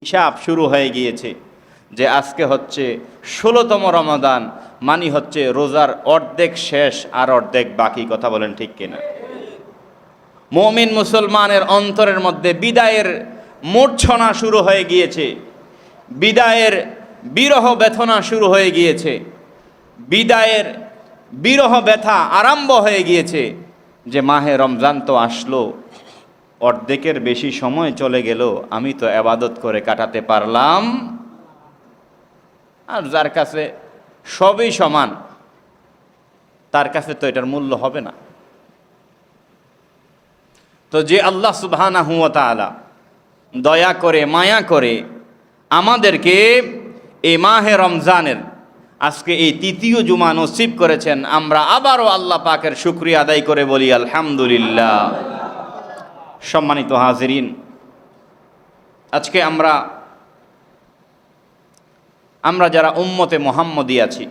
হিসাব শুরু হয়ে গিয়েছে যে আজকে হচ্ছে ১৬তম রমাদান, মানে হচ্ছে রোজার অর্ধেক শেষ আর অর্ধেক বাকি। কথা বলেন ঠিক কিনা? মুমিন মুসলমানের অন্তরের মধ্যে বিদায়ের মূর্ছনা শুরু হয়ে গিয়েছে, বিদায়ের বিরহ ব্যথনা শুরু হয়ে গিয়েছে, বিদায়ের বিরহ ব্যথা আরম্ভ হয়ে গিয়েছে যে মাহে রমজান তো আসলো, অর্ধেকের বেশি সময় চলে গেল, আমি তো ইবাদত করে কাটাতে পারলাম। আর যার কাছে সবই সমান, তার কাছে তো এটার মূল্য হবে না। তো যে আল্লাহ সুবহানাহু ওয়া তাআলা দয়া করে মায়া করে আমাদেরকে এই মাহে রমজানের আজকে এই তৃতীয় জুমা নসিব করেছেন, আমরা আবারও আল্লাহ পাকের শুকরিয়া আদায় করে বলি আলহামদুলিল্লাহ। সম্মানিত হাজিরিন, আজকে আমরা যারা উম্মতে মুহাম্মদী আছি,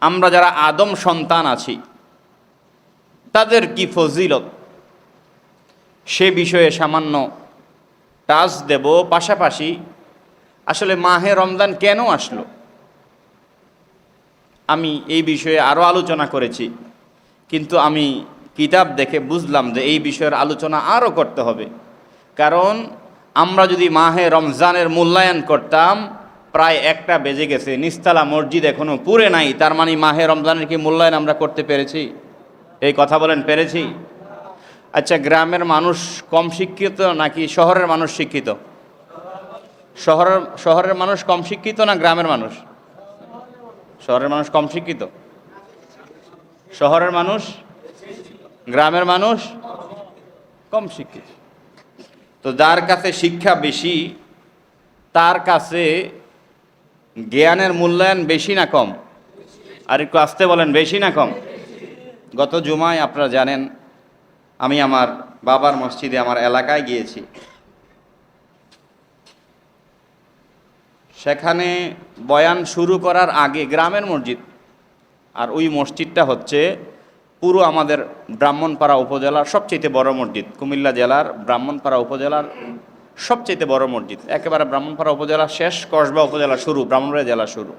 আমরা যারা আদম সন্তান আছি, তাদের কি ফজিলত সে বিষয়ে সামান্য টাচ দেব। পাশাপাশি আসলে মাহে রমজান কেন আসলো, আমি এই বিষয়ে আরও আলোচনা করেছি, কিন্তু আমি কিতাব দেখে বুঝলাম যে এই বিষয়ের আলোচনা আরও করতে হবে। কারণ আমরা যদি মাহে রমজানের মূল্যায়ন করতাম, প্রায় 1টা বেজে গেছে, নিস্তালা মসজিদ এখনও পুরে নাই, তার মানে মাহে রমজানের কি মূল্যায়ন আমরা করতে পেরেছি? এই কথা বলেন, পেরেছি? আচ্ছা, গ্রামের মানুষ কম শিক্ষিত নাকি শহরের মানুষ শিক্ষিত? শহরের মানুষ কম শিক্ষিত না গ্রামের মানুষ? শহরের মানুষ কম শিক্ষিত। শহরের মানুষ, গ্রামের মানুষ কম শিক্ষিত। তো যার কাছে শিক্ষা বেশি, তার কাছে জ্ঞানের মূল্যায়ন বেশি না কম? আর একটু আসতে বলেন, বেশি না কম? গত জুমায় আপনারা জানেন, আমি আমার বাবার মসজিদে আমার এলাকায় গিয়েছি। সেখানে বয়ান শুরু করার আগে গ্রামের মসজিদ, আর ওই মসজিদটা হচ্ছে পুরো আমাদের ব্রাহ্মণপাড়া উপজেলার সবচেয়ে বড় মসজিদ, কুমিল্লা জেলার ব্রাহ্মণপাড়া উপজেলার সবচেয়ে বড় মসজিদ। একেবারে ব্রাহ্মণপাড়া উপজেলা শেষ, কসবা উপজেলা শুরু, ব্রাহ্মণবাড়িয়া জেলা শুরু।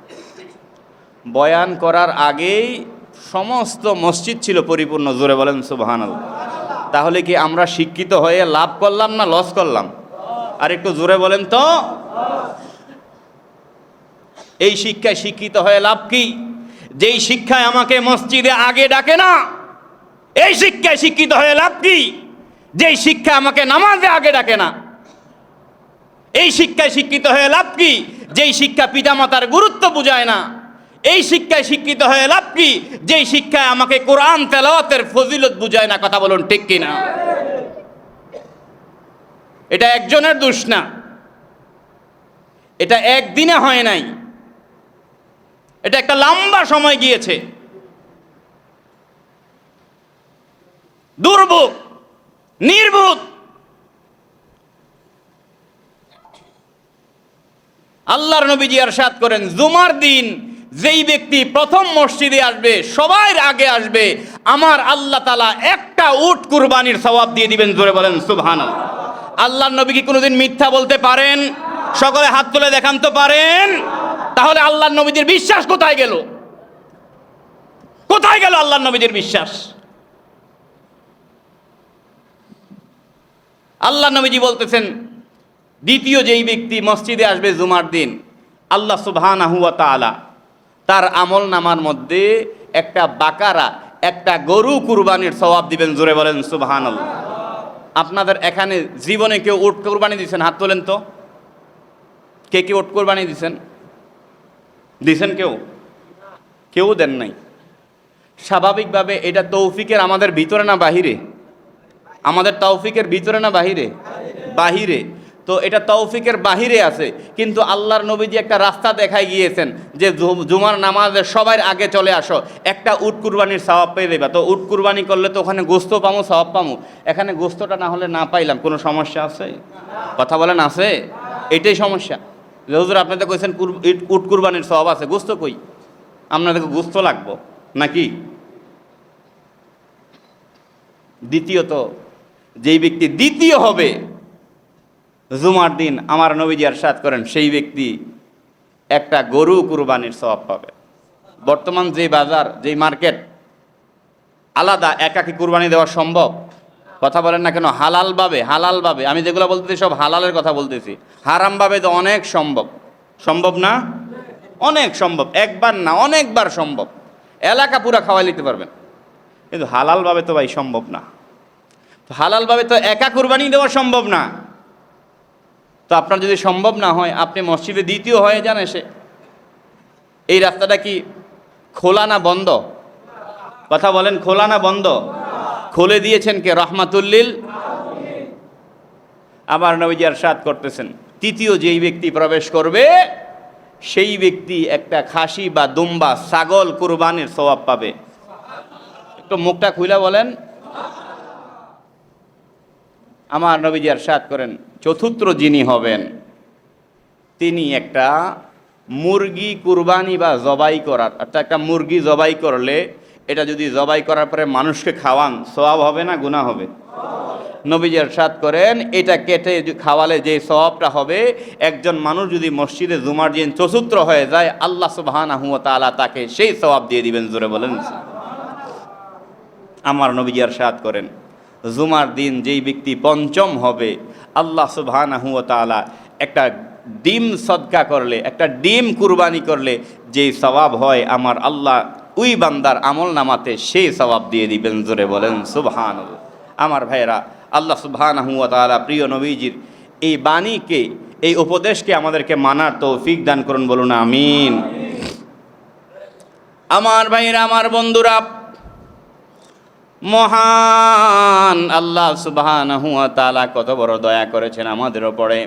বয়ান করার আগেই সমস্ত মসজিদ ছিল পরিপূর্ণ। জোরে বলেন সুবহানাল্লাহ। তাহলে কি আমরা শিক্ষিত হয়ে লাভ করলাম না লস করলাম? আর একটু জোরে বলেন তো। এই শিক্ষায় শিক্ষিত হয়ে লাভ কি? যেই শিক্ষায় আমাকে মসজিদে আগে ডাকে না, এই শিক্ষায় শিক্ষিত হয়ে লাভ কি? যেই শিক্ষা আমাকে নামাজে আগে ডাকে না, এই শিক্ষায় শিক্ষিত হয়ে লাভ কি? যেই শিক্ষা পিতামাতার গুরুত্ব বুঝায় না, এই শিক্ষায় শিক্ষিত হয়ে লাভ কি? যেই শিক্ষায় আমাকে কোরআন তেলাওয়াতের ফজিলত বুঝায় না। কথা বলুন ঠিক কিনা? এটা একজনের দোষ না, এটা একদিনে হয় নাই, এটা একটা লম্বা সময় গিয়েছে। দুর্ভোগ, নির্ভোগ। আল্লাহর নবীজি ইরশাদ করেন, জুমার দিন যেই ব্যক্তি প্রথম মসজিদে আসবে, সবার আগে আসবে, আমার আল্লাহ তাআলা একটা উট কুরবানির সওয়াব দিয়ে দিবেন। জোরে বলেন সুবহানাল্লাহ। আল্লাহর নবী কি কোনোদিন মিথ্যা বলতে পারেন? সকলে হাত তুলে দেখান তো পারেন? তাহলে আল্লাহর নবীজির বিশ্বাস কোথায় গেল? কোথায় গেল আল্লাহর নবীজির বিশ্বাস? আল্লাহর নবীজি বলতেছেন, দ্বিতীয় যেই ব্যক্তি মসজিদে আসবে জুমার দিন, আল্লাহ সুবহানাহু ওয়া তাআলা তার আমল নামার মধ্যে একটা বাকারা, একটা গরু কুরবানির সওয়াব দিবেন। জোরে বলেন সুবহানাল্লাহ। আপনাদের এখানে জীবনে কেউ উট কুরবানি দিয়েছেন? হাত তোলেন তো। কে কে উট কুরবানি দিয়েছেন? দিয়েছেন কেউ? কেউ দেন নাই। স্বাভাবিকভাবে এটা তৌফিকের আমাদের ভিতরে না বাহিরে? আমাদের তৌফিকের ভিতরে না বাহিরে? বাহিরে। তো এটা তৌফিকের বাহিরে আছে, কিন্তু আল্লাহর নবীজি একটা রাস্তা দেখাই গিয়েছেন যে জুমার নামাজে সবাই আগে চলে আসো, একটা উট কুরবানির সওয়াব পেয়ে দেবা। তো উট কুরবানি করলে তো ওখানে গোস্ত পামু, সওয়াব পামু। এখানে গোস্তটা না হলে না পাইলাম, কোনো সমস্যা আছে? কথা বলেন, আছে? এটাই সমস্যা। হুজুর আপনি তো কইছেন উট কুরবানির সওয়াব আছে, গোস্ত কই? আপনাদেরকে গোস্ত লাগবো নাকি? দ্বিতীয়ত, যেই ব্যক্তি দ্বিতীয় হবে জুমার দিন আমার নবীজি ইরশাদ করেন সেই ব্যক্তি একটা গরু কুরবানির সওয়াব পাবে। বর্তমান যে বাজার, যে মার্কেট আলাদা, একাকি কুরবানি দেওয়া সম্ভব? কথা বলেন না কেন? হালালভাবে আমি যেগুলো বলতেছি সব হালালের কথা বলতেছি। হারামভাবে তো অনেক সম্ভব। সম্ভব না? অনেক সম্ভব, একবার না অনেকবার সম্ভব। এলাকা পুরা খাওয়াই নিতে পারবেন, কিন্তু হালালভাবে তো ভাই সম্ভব না। তো হালালভাবে তো একা কুরবানি দেওয়া সম্ভব না। তো আপনার যদি সম্ভব না হয়, আপনি মসজিদে দ্বিতীয় হয়ে যান এসে। এই রাস্তাটা কি খোলা না বন্ধ? কথা বলেন, খোলা না বন্ধ? খুলে দিয়েছেন কে? রহমাতুল্লিল। আমার নবীজি ইরশাদ করতেছেন, তৃতীয় যেই ব্যক্তি প্রবেশ করবে সেই ব্যক্তি একটা খাসি বা দুম্বা ছাগল কুরবানির সওয়াব পাবে। একটু মুখটা খুলে বলেন। আমার নবীজি ইরশাদ করেন, চতুর্থ যিনি হবেন তিনি একটা মুরগি কুরবানি বা জবাই করার, অর্থাৎ একটা মুরগি জবাই করলে এটা যদি জবাই করার পরে মানুষকে খাওয়ান, সওয়াব হবে না গুনাহ হবে? নবীজি ইরশাদ করেন, এটা কেটে খাওয়ালে যে সওয়াবটা হবে, একজন মানুষ যদি মসজিদে জুমার দিন চতুর্থ হয়ে যায়, আল্লাহ সুবহানাহু ওয়া তাআলা তাকে সেই সওয়াব দিয়ে দিবেন। জোরে বলেন। আমার নবীজি ইরশাদ করেন, জুমার দিন যেই ব্যক্তি পঞ্চম হবে, আল্লাহ সুবহানাহু ওয়া তাআলা একটা ডিম সদকা করলে, একটা ডিম কুরবানি করলে যেই সওয়াব হয়, আমার আল্লাহ ওই বান্দার আমল নামাতে সেই সওয়াব দিয়ে দিবেন। জোরে বলেন সুবহানাল্লাহ। আমার ভাইরা, আল্লাহ সুবহানাহু ওয়া তাআলা প্রিয় নবীজির এই বাণীকে, এই উপদেশকে আমাদেরকে মানার তৌফিক দান করুন, বলুন আমিন। আমার ভাইরা, আমার বন্ধুরা, মহান আল্লাহ সুবহানাহু ওয়া তাআলা কত বড় দয়া করেছেন আমাদের ওপরে।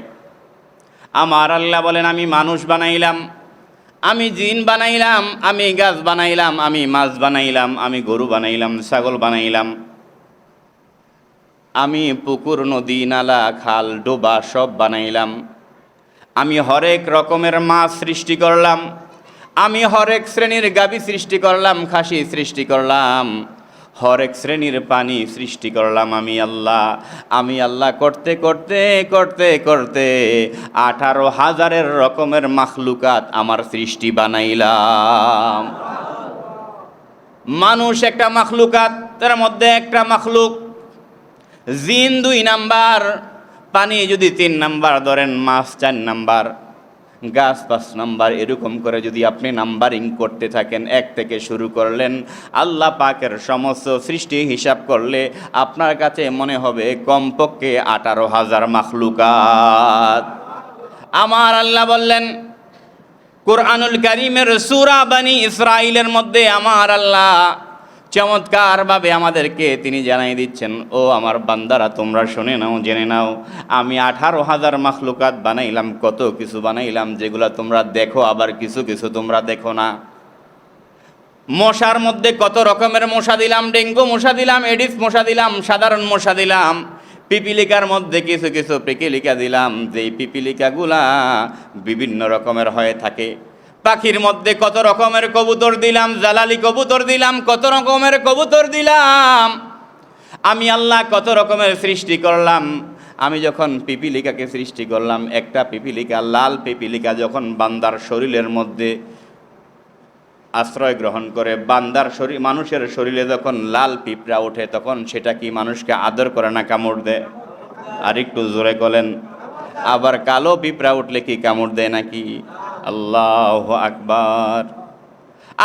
আমার আল্লাহ বলেন, আমি মানুষ বানাইলাম, আমি জিন বানাইলাম, আমি গাছ বানাইলাম, আমি মাছ বানাইলাম, আমি গরু বানাইলাম, ছাগল বানাইলাম, আমি পুকুর, নদী, নালা, খাল, ডোবা সব বানাইলাম। আমি হরেক রকমের মাছ সৃষ্টি করলাম, আমি হরেক শ্রেণীর গাভী সৃষ্টি করলাম, খাসি সৃষ্টি করলাম, হরেক শ্রেণীর পানি সৃষ্টি করলাম। আমি আল্লাহ করতে করতে করতে করতে 18,000 রকমের মাখলুকাত আমার সৃষ্টি বানাইলাম। মানুষ একটা মাখলুকাত, তার মধ্যে একটা মাখলুক। জিন 2 নাম্বার, পানি যদি 3 নাম্বার ধরেন, মাছ 4 নাম্বার, গাছ 5 নাম্বার, এরকম করে যদি আপনি নাম্বারিং করতে থাকেন, 1 থেকে শুরু করলেন, আল্লাহ পাকের সমস্ত সৃষ্টি হিসাব করলে আপনার কাছে মনে হবে কমপক্ষে 18,000 মাখলুকাত। আমার আল্লাহ বললেন কুরআনুল কারীমের সূরা বনী ইসরাঈলের মধ্যে, আমার আল্লাহ চমৎকারভাবে আমাদেরকে তিনি জানাই দিচ্ছেন, ও আমার বান্দারা তোমরা শুনে নাও, জেনে নাও, আমি 18,000 মাখলুকাত বানাইলাম। কত কিছু বানাইলাম যেগুলো তোমরা দেখো, আবার কিছু কিছু তোমরা দেখো না। মশার মধ্যে কত রকমের মশা দিলাম, ডেঙ্গু মশা দিলাম, এডিস মশা দিলাম, সাধারণ মশা দিলাম। পিপিলিকার মধ্যে কিছু কিছু পিপিলিকা দিলাম, যেই পিপিলিকাগুলা বিভিন্ন রকমের হয়ে থাকে। পাখির মধ্যে কত রকমের কবুতর দিলাম, জালালি কবুতর দিলাম, কত রকমের কবুতর দিলাম। আমি আল্লাহ কত রকমের সৃষ্টি করলাম। আমি যখন পিপিলিকাকে সৃষ্টি করলাম, একটা পিপিলিকা, লাল পিপিলিকা যখন বান্দার শরীরের মধ্যে আশ্রয় গ্রহণ করে, বান্দার শরীর, মানুষের শরীরে যখন লাল পিঁপড়া ওঠে, তখন সেটা কি মানুষকে আদর করে না কামড় দেয়? আর একটু জোরে বলেন। আবার কালো পিঁপড়া উঠলে কি কামড় দেয় নাকি? আল্লাহু আকবার।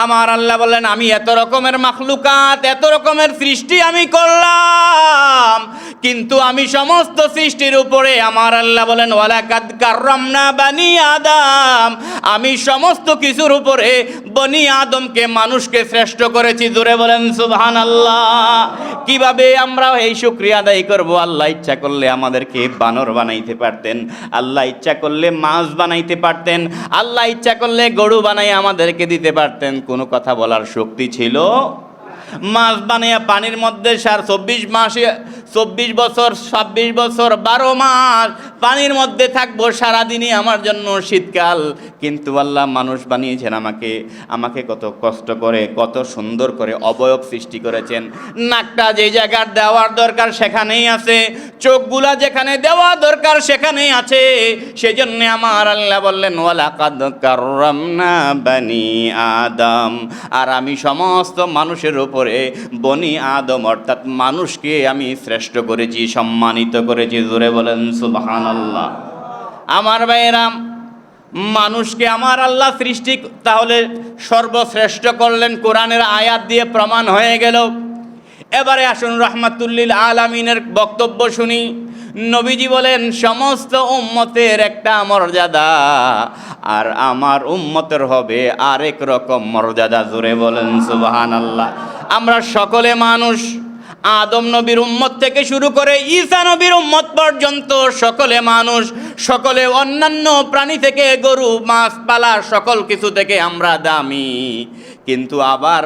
আমার আল্লাহ বললেন, আমি এত রকমের মাখলুকাত, এত রকমের সৃষ্টি আমি করলাম, কিন্তু আমি সমস্ত সৃষ্টির উপরে, আমার আল্লাহ বলেন, ওয়ালাকাদ কাররামনা বানি আদম, আমি সমস্ত কিছুর উপরে বনি আদমকে, মানুষকে শ্রেষ্ঠ করেছি। জোরে বলেন সুবহানাল্লাহ। কিভাবে আমরা এই শুকরিয়া আদায় করব? আল্লাহ ইচ্ছা করলে আমাদেরকে বানর বানাইতে পারতেন, আল্লাহ ইচ্ছা করলে মাছ বানাইতে পারতেন, আল্লাহ ইচ্ছা করলে গরু বানাই আমাদেরকে দিতে পারতেন। কোনো কথা বলার শক্তি ছিল? মাছ বানাইয়া পানির মধ্যে 24 24 বছর 26 বছর 12 মাস পানির মধ্যে থাকবো, সারাদিনই আমার জন্য শীতকাল। কিন্তু আল্লাহ মানুষ বানিয়েছেন আমাকে কত কষ্ট করে, কত সুন্দর করে অবয়ব সৃষ্টি করেছেন। নাকটা যে জায়গার দেওয়ার দরকার সেখানেই আছে, চোখগুলা যেখানে দেওয়া দরকার সেখানেই আছে। সেজন্য আমার আল্লাহ বললেন ওয়ালাকাদ কাররামনা বানি আদম, আর আমি সমস্ত মানুষের উপরে বনি আদম অর্থাৎ মানুষকে আমি শ্রেষ্ঠ করেছি, সম্মানিত করেছি। জোরে বলেন সুবহানাল্লাহ। আমার ভাইয়েরা, মানুষকে আমার আল্লাহ সৃষ্টি তাহলে সর্বশ্রেষ্ঠ করলেন, কোরআনের আয়াত দিয়ে প্রমাণ হয়ে গেল। এবারে আসুন রাহমাতুল্লিল আলামিনের বক্তব্য শুনি। নবীজি বলেন সমস্ত উম্মতের একটা মর্যাদা, আর আমার উম্মতের হবে আরেক রকম মর্যাদা। জোরে বলেন সুবহানাল্লাহ। আমরা সকলে মানুষ, আদম নবীর উম্মত থেকে শুরু করে ঈসা নবীর উম্মত পর্যন্ত সকলে মানুষ, সকলে অন্যান্য প্রাণী থেকে, গরু মাছ পালা সকল কিছু থেকে আমরা দামি। কিন্তু আবার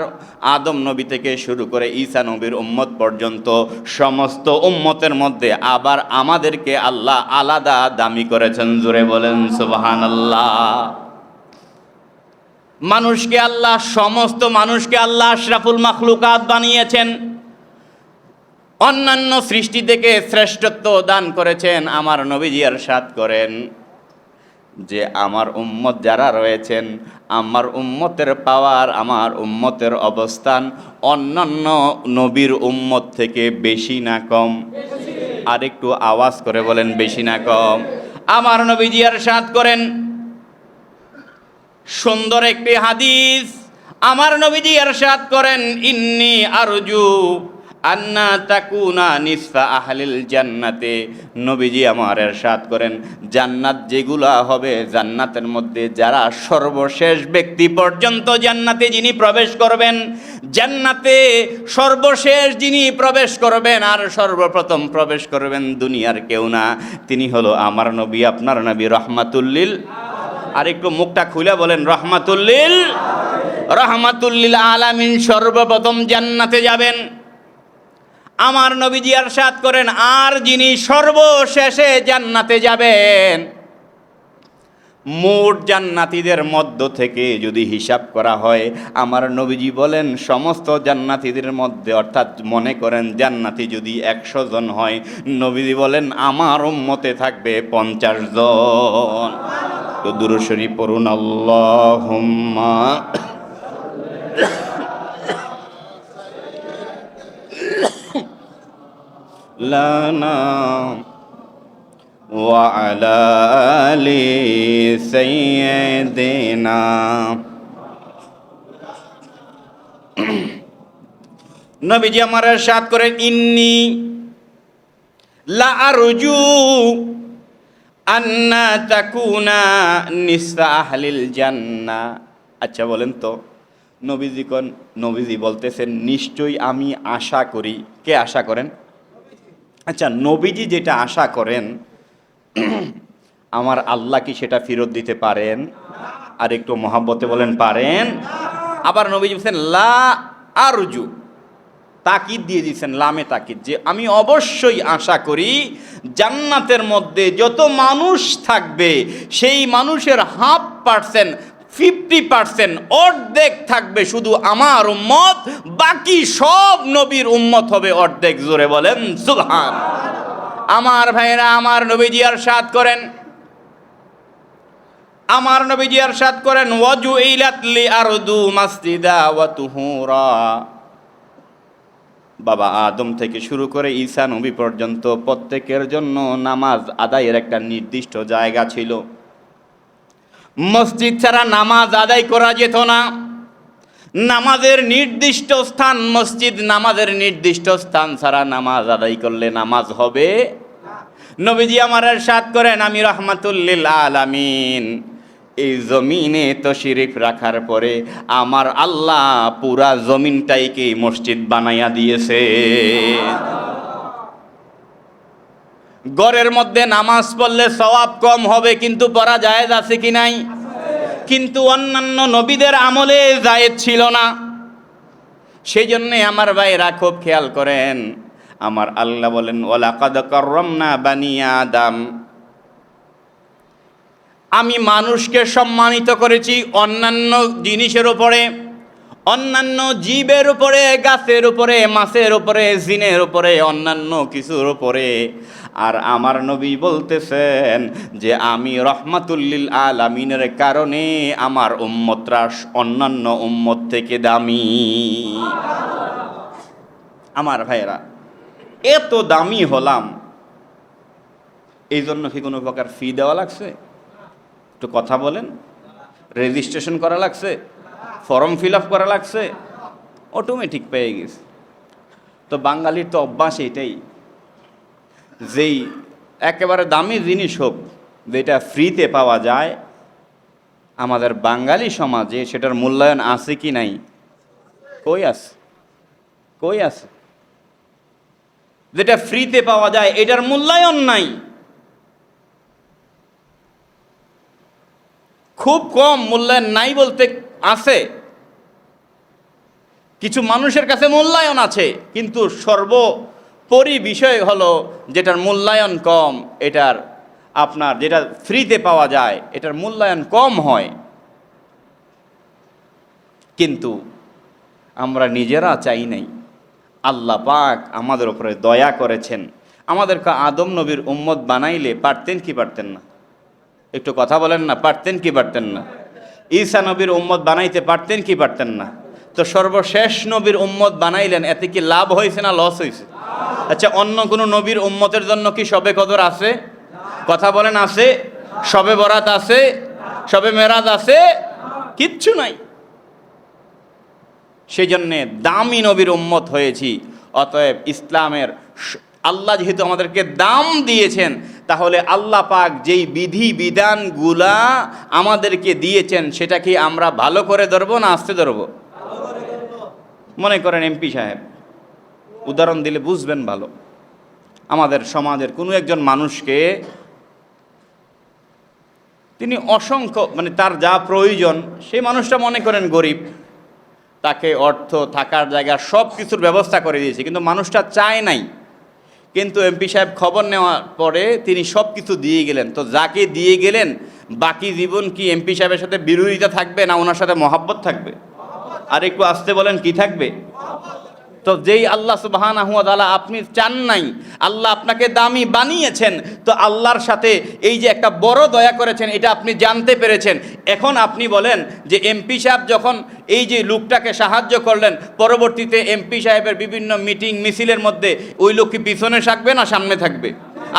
আদম নবী থেকে শুরু করে ঈসা নবীর উম্মত পর্যন্ত সমস্ত উম্মতের মধ্যে আবার আমাদেরকে আল্লাহ আলাদা দামি করেছেন। জোরে বলেন সুবহানাল্লাহ। মানুষকে আল্লাহ, সমস্ত মানুষকে আল্লাহ আশরাফুল মাখলুকাত বানিয়েছেন, অন্যান্য সৃষ্টি থেকে শ্রেষ্ঠত্ব দান করেছেন। আমার নবীজি ইরশাদ করেন যে আমার উম্মত যারা রয়েছেন, আমার উম্মতের পাওয়ার, আমার উম্মতের অবস্থান অন্যান্য নবীর উম্মত থেকে বেশি না কম? আর একটু আওয়াজ করে বলেন, বেশি না কম? আমার নবীজি ইরশাদ করেন সুন্দর একটি হাদিস। আমার নবীজি ইরশাদ করেন ইন্নী আরজু আন্না তাকুনা নিসফা আহলিল জান্নাতে। নবীজি আমার ইরশাদ করেন জান্নাত যেগুলা হবে, জান্নাতের মধ্যে যারা সর্বশেষ ব্যক্তি পর্যন্ত জান্নাতে যিনি প্রবেশ করবেন, জান্নাতে সর্বশেষ যিনি প্রবেশ করবেন আর সর্বপ্রথম প্রবেশ করবেন দুনিয়ার কেউ না, তিনি হলো আমার নবী, আপনার নবী রহমাতুল্লিল। আর একটু মুখটা খুলে বলেন রহমাতুল্লিল আলামিন সর্বপ্রথম জান্নাতে যাবেন। আমার নবীজি ইরশাদ করেন আর যিনি সর্বশেষে জান্নাতে যাবেন, মোট জান্নাতীদের মধ্য থেকে যদি হিসাব করা হয়, আমার নবীজি বলেন সমস্ত জান্নাতীদের মধ্যে, অর্থাৎ মনে করেন জান্নাতি যদি 100 জন হয়, নবীজি বলেন আমার উম্মতে থাকবে 50 জন। তো দুরূদ শরীফ পড়ুন আল্লাহুম্মা লানা ওয়া আলা আলি সাইয়্যিদিনা। নবীজি আমার ইরশাদ করেন ইন্নী লা আরজু আন্না তাকুনা নিসফা আহলিল জান্নাহ। আচ্ছা বলেন তো, নবীজি বলতেছেন নিশ্চয়ই আমি আশা করি। কে আশা করেন? আচ্ছা, নবীজি যেটা আশা করেন আমার আল্লাহ কি সেটা ফেরত দিতে পারেন? আর একটু মহাব্বতে বলেন পারেন? আবার নবীজি বলছেন লা আরজু, তাকিদ দিয়ে দিয়েছেন, লামে তাকিদ, যে আমি অবশ্যই আশা করি জান্নাতের মধ্যে যত মানুষ থাকবে সেই মানুষের 50%, 50%, অর্ধেক থাকবে শুধু আমার উম্মত, বাকি সব নবীর উম্মত হবে অর্ধেক। জোরে বলেন সুবহান। আমার ভাইরা, আমার নবীজি ইরশাদ করেন ওয়াজুইলাত লি আরদু মাসজিদা ওয়া তুহুরা। বাবা আদম থেকে শুরু করে ঈসা নবী পর্যন্ত প্রত্যেকের জন্য নামাজ আদায়ের একটা নির্দিষ্ট জায়গা ছিল। মসজিদ ছাড়া নামাজ আদায় করা যেত না। নামাজের নির্দিষ্ট স্থান মসজিদ, নামাজের নির্দিষ্ট স্থান ছাড়া নামাজ আদায় করলে নামাজ হবে। নবীজি আমার ইরশাদ করেন আমি রহমাতুল্লিল আলামিন, এই জমিনে তশরিফ রাখার পরে আমার আল্লাহ পুরা জমিনটাইকে মসজিদ বানাইয়া দিয়েছে। ঘরের মধ্যে নামাজ পড়লে সওয়াব কম হবে, কিন্তু পড়া জায়েজ আছে কি নাই? কিন্তু অন্যান্য নবীদের আমলে জায়েজ ছিল না। সেই জন্যে আমার ভাইরা খুব খেয়াল করেন, আমার আল্লাহ বলেন ওয়ালাকাদ কাররামনা বানি আদম, আমি মানুষকে সম্মানিত করেছি অন্যান্য জিনিসের উপরে, অন্যান্য জীবের উপরে, গাছের উপরে, মাছের উপরে, জিনের উপরে, অন্যান্য কিছুর উপরে। আর আমার নবী বলতেছেন যে আমি রহমাতুল্লিল আলামিনের কারণে আমার উম্মতরা অন্যান্য উম্মত থেকে দামি। আমার ভাইয়েরা, এত দামি হলাম, এই জন্য কি কোনো প্রকার ফি দেওয়া লাগছে? একটু কথা বলেন। রেজিস্ট্রেশন করা লাগছে? ফর্ম ফিল আপ করা লাগছে? অটোমেটিক পেয়ে গেছে। তো বাঙালির তো অভ্যাস এটাই, যেই একেবারে দামি জিনিস হোক যেটা ফ্রিতে পাওয়া যায়, আমাদের বাঙালি সমাজে সেটার মূল্যায়ন আছে কি নাই? কই আছে? কই আছে? যেটা ফ্রিতে পাওয়া যায় এটার মূল্যায়ন নাই। খুব কম মূল্যায়ন নাই বলতে আছে, কিছু মানুষের কাছে মূল্যায়ন আছে, কিন্তু সর্বোপরি বিষয় হলো যেটার মূল্যায়ন কম, এটার আপনার যেটা ফ্রিতে পাওয়া যায় এটার মূল্যায়ন কম হয়। কিন্তু আমরা নিজেরা চাই নাই, আল্লাহ পাক আমাদের উপরে দয়া করেছেন। আমাদেরকে আদম নবীর উম্মত বানাইলে পারতেন কি পারতেন না? একটু কথা বলেন না, পারতেন কি পারতেন না? ঈসা নবীর উম্মত বানাইতে পারতেন কি পারতেন না? তো সর্বশেষ নবীর উম্মত বানাইলেন, এতে কি লাভ হয়েছে না লস হয়েছে? আচ্ছা, অন্য কোনো নবীর উম্মতের জন্য কি শবে কদর আছে? কথা বলেন, আছে? শবে বরাত আছে? শবে মেরাজ আছে? কিচ্ছু নাই। সেই জন্যে দামি নবীর উম্মত হয়েছি। অতএব ইসলামের আল্লাহ যেহেতু আমাদেরকে দাম দিয়েছেন, তাহলে আল্লাহ পাক যেই বিধি বিধানগুলা আমাদেরকে দিয়েছেন সেটা কি আমরা ভালো করে ধরবো না আস্তে ধরবো? মনে করেন এমপি সাহেব, উদাহরণ দিলে বুঝবেন ভালো। আমাদের সমাজের কোনো একজন মানুষকে তিনি অসংখ্য তার যা প্রয়োজন, সেই মানুষটা মনে করেন গরিব, তাকে অর্থ, থাকার জায়গা সব কিছুর ব্যবস্থা করে দিয়েছে, কিন্তু মানুষটা চায় নাই। কিন্তু এমপি সাহেব খবর নেওয়ার পরে তিনি সব কিছু দিয়ে গেলেন। তো যাকে দিয়ে গেলেন বাকি জীবন কি এমপি সাহেবের সাথে বিরোধিতা থাকবে না ওনার সাথে মহাব্বত থাকবে? আর একটু আসতে বলেন, কি থাকবে? তো যেই আল্লাহ সুবহানাহু ওয়া তাআলা আপনি চান নাই, আল্লাহ আপনাকে দামি বানিয়েছেন, তো আল্লাহর সাথে এই যে একটা বড় দয়া করেছেন এটা আপনি জানতে পেরেছেন। এখন আপনি বলেন যে এমপি সাহেব যখন এই যে লোকটাকে সাহায্য করলেন, পরবর্তীতে এমপি সাহেবের বিভিন্ন মিটিং মিছিলের মধ্যে ওই লোক কি পিছনে থাকবে না সামনে থাকবে?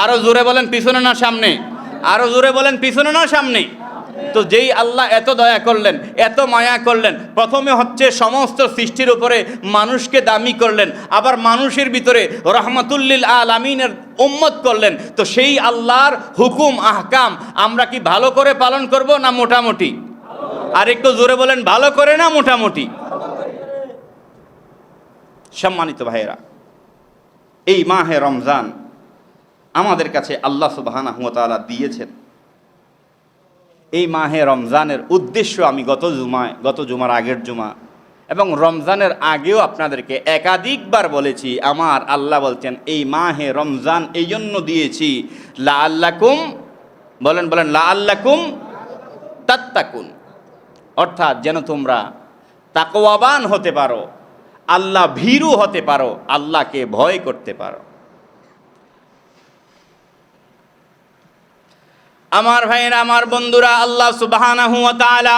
আরও জোরে বলেন, পিছনে না সামনে? আরও জোরে বলেন, পিছনে না সামনে? তো যেই আল্লাহ এত দয়া করলেন, এত মায়া করলেন, প্রথমে হচ্ছে সমস্ত সৃষ্টির উপরে মানুষকে দামি করলেন, আবার মানুষের ভিতরে রহমাতুল্লিল আলামিনের উম্মত করলেন। তো সেই আল্লাহর হুকুম আহকাম আমরা কি ভালো করে পালন করব না মোটামুটি? আর একটু জোরে বলেন, ভালো করে না মোটামুটি? সম্মানিত ভাইয়েরা, এই মাহে রমজান আমাদের কাছে আল্লাহ সুবহানাহু ওয়া তাআলা দিয়েছেন। এই মাহে রমজানের উদ্দেশ্য আমি গত জুমার আগের জুমা এবং রমজানের আগেও আপনাদেরকে একাধিকবার বলেছি। আমার আল্লাহ বলছেন এই মাহে রমজান এই জন্য দিয়েছি লাআল্লাকুম, বলেন লাআল্লাকুম তাত্তাকুন, অর্থাৎ যেন তোমরা তাকওয়াবান হতে পারো, আল্লাহ ভীরু হতে পারো, আল্লাহকে ভয় করতে পারো। আমার ভাইয়েরা, আমার বন্ধুরা, আল্লাহ সুবহানাহু ওয়া তাআলা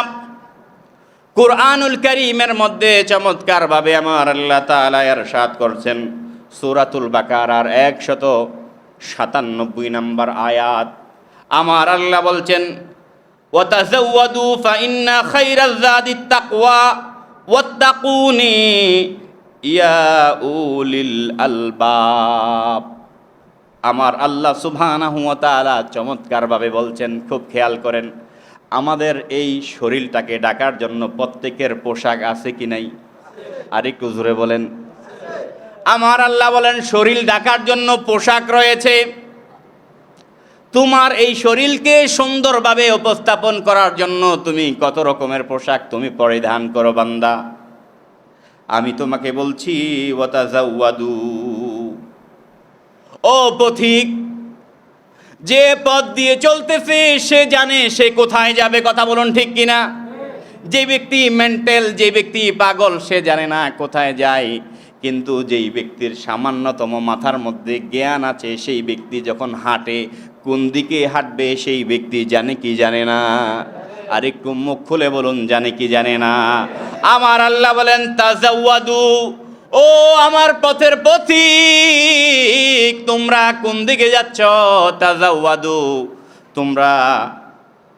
কুরআনুল কারীমের মধ্যে চমৎকারভাবে আমার আল্লাহ তাআলা ইরশাদ করছেন সূরাতুল বাকারার 197 নম্বর আয়াত। আমার আল্লাহ বলছেন ওয়া তাযাওয়াদু ফা ইন্না খায়রাজ যাদিত তাকওয়া ওয়াত্তাকুনি ইয়া উলিল আলবাব। আমার আল্লাহ সুবহানাহু ওয়া তাআলা চমৎকারভাবে বলছেন, খুব খেয়াল করেন, আমাদের এই শরীরটাকে ঢাকার জন্য প্রত্যেকের পোশাক আছে কি নাই? আর একটু জোরে বলেন। আমার আল্লাহ বলেন শরীর ঢাকার জন্য পোশাক রয়েছে। তোমার এই শরীরকে সুন্দরভাবে উপস্থাপন করার জন্য তুমি কত রকমের পোশাক তুমি পরিধান করো বান্দা। আমি তোমাকে বলছি ওয়া তাযাওয়াদু, ও পথিক, যে পথ দিয়ে চলতেছে সে জানে সে কোথায় যাবে, কথা বলুন ঠিক কিনা? যে ব্যক্তি মেন্টাল, যে ব্যক্তি পাগল, সে জানে না কোথায় যায়। কিন্তু যেই ব্যক্তির সামান্যতম মাথার মধ্যে জ্ঞান আছে, সেই ব্যক্তি যখন হাঁটে কোন দিকে হাঁটবে সেই ব্যক্তি জানে কি জানে না? আর একটু মুখ খুলে বলুন, জানে কি জানে না? আমার আল্লাহ বলেন তাজাওয়াদু, ও আমার পথের পথিক, তোমরা কোন দিকে যাচ্ছ? তাজাওয়াদু, তোমরা,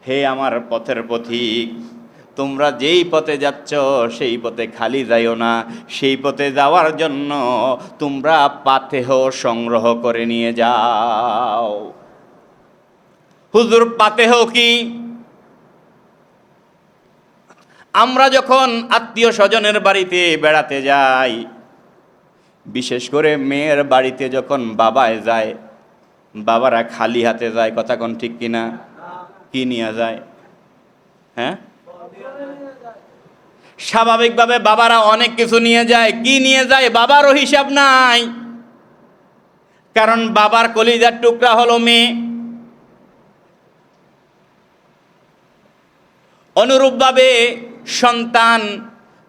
হে আমার পথের পথিক, তোমরা যেই পথে যাচ্ছ সেই পথে খালি যাইও না, সেই পথে যাওয়ার জন্য তোমরা পাথেহ সংগ্রহ করে নিয়ে যাও। হুজুর, পাথেহ কি? আমরা যখন আত্মীয় স্বজনের বাড়িতে বেড়াতে যাই, বিশেষ করে মেয়ের বাড়িতে যখন বাবায় যায়, বাবারা খালি হাতে যায়, কথা কোন ঠিক কিনা? কি নিয়ে যায়? হ্যাঁ, স্বাভাবিকভাবে বাবারা অনেক কিছু নিয়ে যায়। কি নিয়ে যায়? বাবারও হিসাব নাই, কারণ বাবার কলিজার টুকরা হলো মেয়ে। অনুরূপভাবে সন্তান,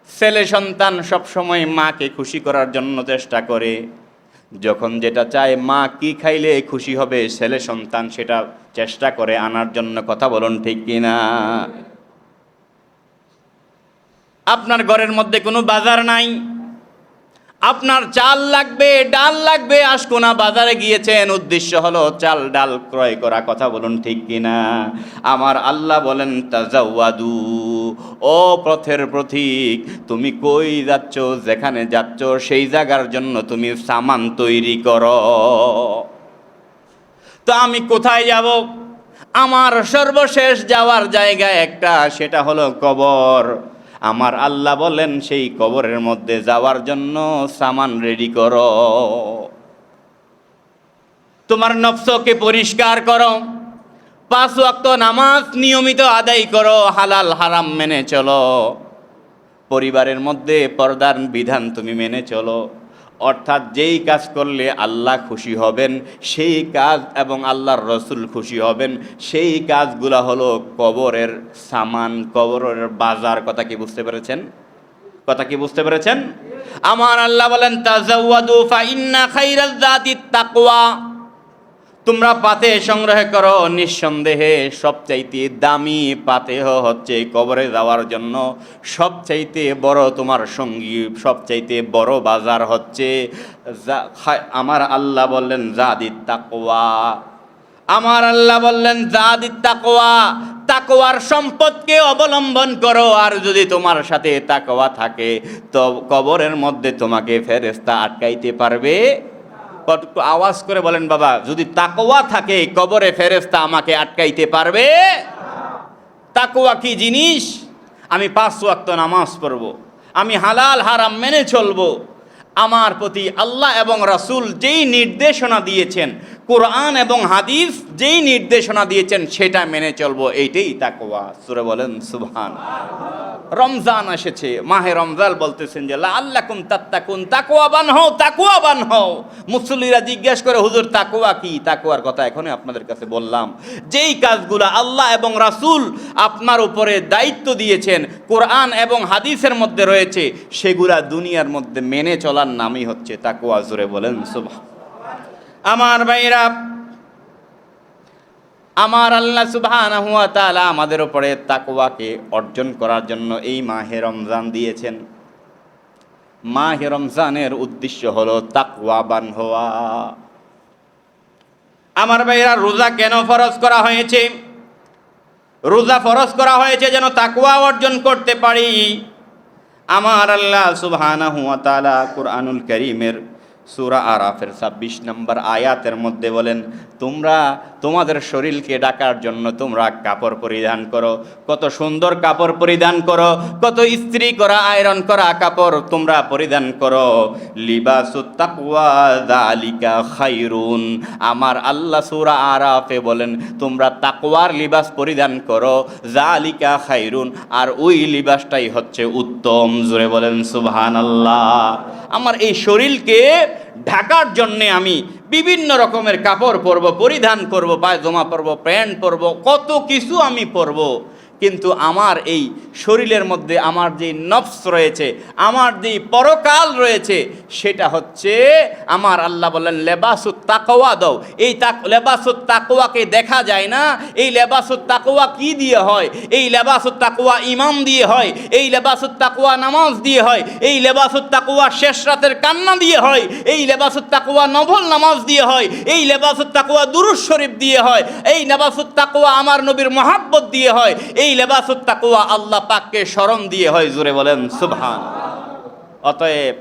ছেলে সন্তান সবসময় মাকে খুশি করার জন্য চেষ্টা করে। যখন যেটা চায়, মা কি খাইলে খুশি হবে, ছেলে সন্তান সেটা চেষ্টা করে আনার জন্য, কথা বলুন ঠিক কিনা? আপনার ঘরের মধ্যে কোনো বাজার নাই, আপনার চাল লাগবে, ডাল লাগবে, আশকোনা বাজারে গিয়েছেন, উদ্দেশ্য হলো চাল ডাল ক্রয় করা, কথা বলুন ঠিক কিনা? আমার আল্লাহ বলেন তাজাওয়াদু, ও পথের পথিক, তুমি কই যাচ্ছ? যেখানে যাচ্ছ সেই জায়গার জন্য তুমি সামান তৈরি করো। তো আমি কোথায় যাব? আমার সর্বশেষ যাওয়ার জায়গা একটা, সেটা হলো কবর। আমার আল্লাহ বলেন সেই কবরের মধ্যে যাওয়ার জন্য সামান রেডি করো। তোমার নফসকে পরিষ্কার করো, 5 ওয়াক্ত নামাজ নিয়মিত আদায় করো, হালাল হারাম মেনে চলো, পরিবারের মধ্যে পর্দার বিধান তুমি মেনে চলো। অর্থাৎ যেই কাজ করলে আল্লাহ খুশি হবেন সেই কাজ, এবং আল্লাহর রসুল খুশি হবেন সেই কাজগুলা হলো কবরের সামান, কবরের বাজার। কথা কি বুঝতে পেরেছেন? কথা কি বুঝতে পেরেছেন? আমার আল্লাহ বলেন তাজাওয়াদু ফাইন্না খাইরাজ যাতিত তাকওয়া, তোমরা পাথে সংগ্রহ করো, নিঃসন্দেহে সবচাইতে দামি পাথেহ হচ্ছে কবরে যাওয়ার জন্য সবচাইতে বড় তোমার সঙ্গী, সবচাইতে বড় বাজার হচ্ছে আমার আল্লাহ বললেন যাদিত তাকওয়া। আমার আল্লাহ বললেন যাদিত তাকওয়া, তাকওয়ার সম্পদকে অবলম্বন করো। আর যদি তোমার সাথে তাকওয়া থাকে তো কবরের মধ্যে তোমাকে ফেরেশতা আটকাইতে পারবে। একটু আওয়াজ করে বলেন বাবা, যদি তাকওয়া থাকে কবরে ফেরেশতা আমাকে আটকাইতে পারবে? তাকওয়া কি জিনিস? আমি 5 ওয়াক্ত নামাজ পড়ব, আমি হালাল হারাম মেনে চলবো, আমার প্রতি আল্লাহ এবং রাসূল যেই নির্দেশনা দিয়েছেন, কোরআন এবং হাদিস যেই নির্দেশনা দিয়েছেন সেটা মেনে চলবো, এইটাই তাকওয়া। সূরা বলেন সুবহানাল্লাহ। রমজান এসেছে, মাহে রমজান বলতেছেন যে লাআল্লাকুম তাত্তাকুন, তাকওয়াবান হও, তাকওয়াবান হও। মুসল্লিরা জিজ্ঞেস করে হুজুর তাকওয়া কি? তাকওয়ার কথা এখনই আপনাদের কাছে বললাম। যেই কাজগুলো আল্লাহ এবং রাসূল আপনার উপরে দায়িত্ব দিয়েছেন, কোরআন এবং হাদিসের মধ্যে রয়েছে, সেগুলা দুনিয়ার মধ্যে মেনে চলার নামই হচ্ছে তাকওয়া। জোরে বলেন সুবহান। আমার ভাইরা, আমার আল্লাহ সুবহানাহু ওয়া তাআলা আমাদের উপরে তাকওয়াকে অর্জন করার জন্য এই মাহে রমজান দিয়েছেন। মাহে রমজানের উদ্দেশ্য হলো তাকওয়াবান হওয়া। আমার ভাইরা, রোজা কেন ফরজ করা হয়েছে? রোজা ফরজ করা হয়েছে যেন তাকওয়া অর্জন করতে পারি। আমার আল্লাহ সুবহানাহু ওয়া তাআলা কুরআনুল কারীমের সূরা আরাফের 26 নম্বর আয়াতের মধ্যে বলেন, তোমরা তোমাদের শরীরকে ঢাকার জন্য তোমরা কাপড় পরিধান করো। কত সুন্দর কাপড় পরিধান করো, কত ইস্ত্রি করা আয়রন করা কাপড় তোমরা পরিধান করো। লিবাসুত তাকওয়া যালিকা খায়রুন। আমার আল্লাহ সূরা আরাফে বলেন তোমরা তাকওয়ার লিবাস পরিধান করো, যালিকা খায়রুন, আর ওই লিবাসটাই হচ্ছে উত্তম। জোরে বলেন সুবহানাল্লাহ। আমার এই শরীরকে ঢাকার জন্যে আমি বিভিন্ন রকমের কাপড় পরব, পরিধান করব, পায়জামা পরব, প্যান্ট পরব, কত কিছু আমি পরব, কিন্তু আমার এই শরীরের মধ্যে আমার যে নফস রয়েছে, আমার যে পরকাল রয়েছে, সেটা হচ্ছে আমার আল্লাহ বলেন লেবাসুত তাকওয়া দাও। এই লেবাসুত তাকওয়াকে দেখা যায় না। এই লেবাসুত তাকওয়া কি দিয়ে হয়? এই লেবাসুত তাকওয়া ইমাম দিয়ে হয়, এই লেবাসুত তাকওয়া নামাজ দিয়ে হয়, এই লেবাসুত তাকওয়া শেষ রাতের কান্না দিয়ে হয়, এই লেবাসুত তাকওয়া নফল নামাজ দিয়ে হয়, এই লেবাসুত তাকওয়া দুরূদ শরীফ দিয়ে হয়, এই লেবাসুত তাকওয়া আমার নবীর মহাব্বত দিয়ে হয়, এই লেবাসুত তাকওয়া আল্লাহ পাককে শরম দিয়ে হয়। জোরে বলেন সুবহান। অতএব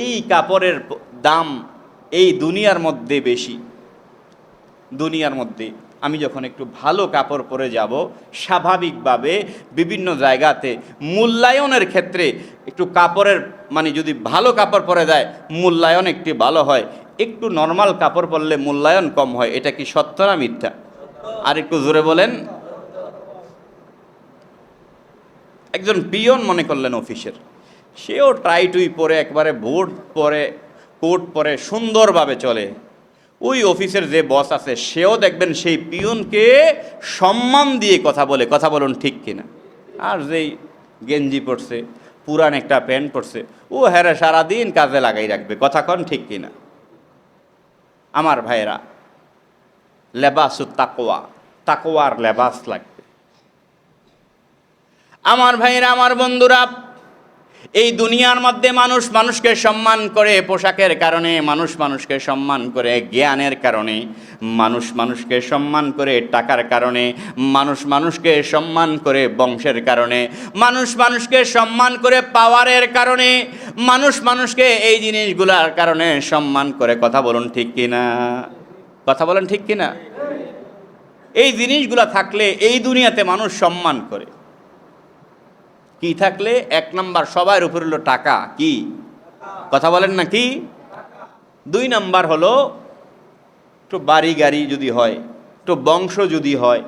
এই কাপড়ের দাম এই দুনিয়ার মধ্যে বেশি। দুনিয়ার মধ্যে আমি যখন একটু ভালো কাপড় পরে যাব, স্বাভাবিকভাবে বিভিন্ন জায়গাতে মূল্যায়নের ক্ষেত্রে একটু কাপড়ের মানে যদি ভালো কাপড় পরে যায় মূল্যায়ন একটু ভালো হয়, একটু নর্মাল কাপড় পরলে মূল্যায়ন কম হয়। এটা কি সত্য না মিথ্যা? আর একটু জোরে বলেন। একজন পিয়ন মনে করলেন অফিসের, সেও টাই টুই পরে একবারে বোর্ড পরে কোট পরে সুন্দরভাবে চলে। ওই অফিসের যে বস আছে সেও দেখবেন সেই পিয়নকে সম্মান দিয়ে কথা বলে। কথা বলুন ঠিক কিনা? আর যেই গেঞ্জি পরছে, পুরান একটা প্যান্ট পরছে, ও হ্যাঁ সারাদিন কাজে লাগাই রাখবে। কথা কন ঠিক কিনা? আমার ভাইয়েরা, লেবাসুত তাকওয়া, তাকওয়ার লেবাস লাগবে। আমার ভাইরা, আমার বন্ধুরা, এই দুনিয়ার মধ্যে মানুষ মানুষকে সম্মান করে পোশাকের কারণে, মানুষ মানুষকে সম্মান করে জ্ঞানের কারণে, মানুষ মানুষকে সম্মান করে টাকার কারণে, মানুষ মানুষকে সম্মান করে বংশের কারণে, মানুষ মানুষকে সম্মান করে পাওয়ারের কারণে, মানুষ মানুষকে এই জিনিসগুলোর কারণে সম্মান করে। কথা বলুন ঠিক কিনা? কথা বলেন ঠিক কিনা? এই জিনিসগুলো থাকলে এই দুনিয়াতে মানুষ সম্মান করে। কি থাকলে? এক নাম্বার সবার উপর হলো টাকা। কি কথা বলেন না কি? দুই নাম্বার হলো একটু বাড়ি গাড়ি যদি হয়, একটু বংশ যদি হয়,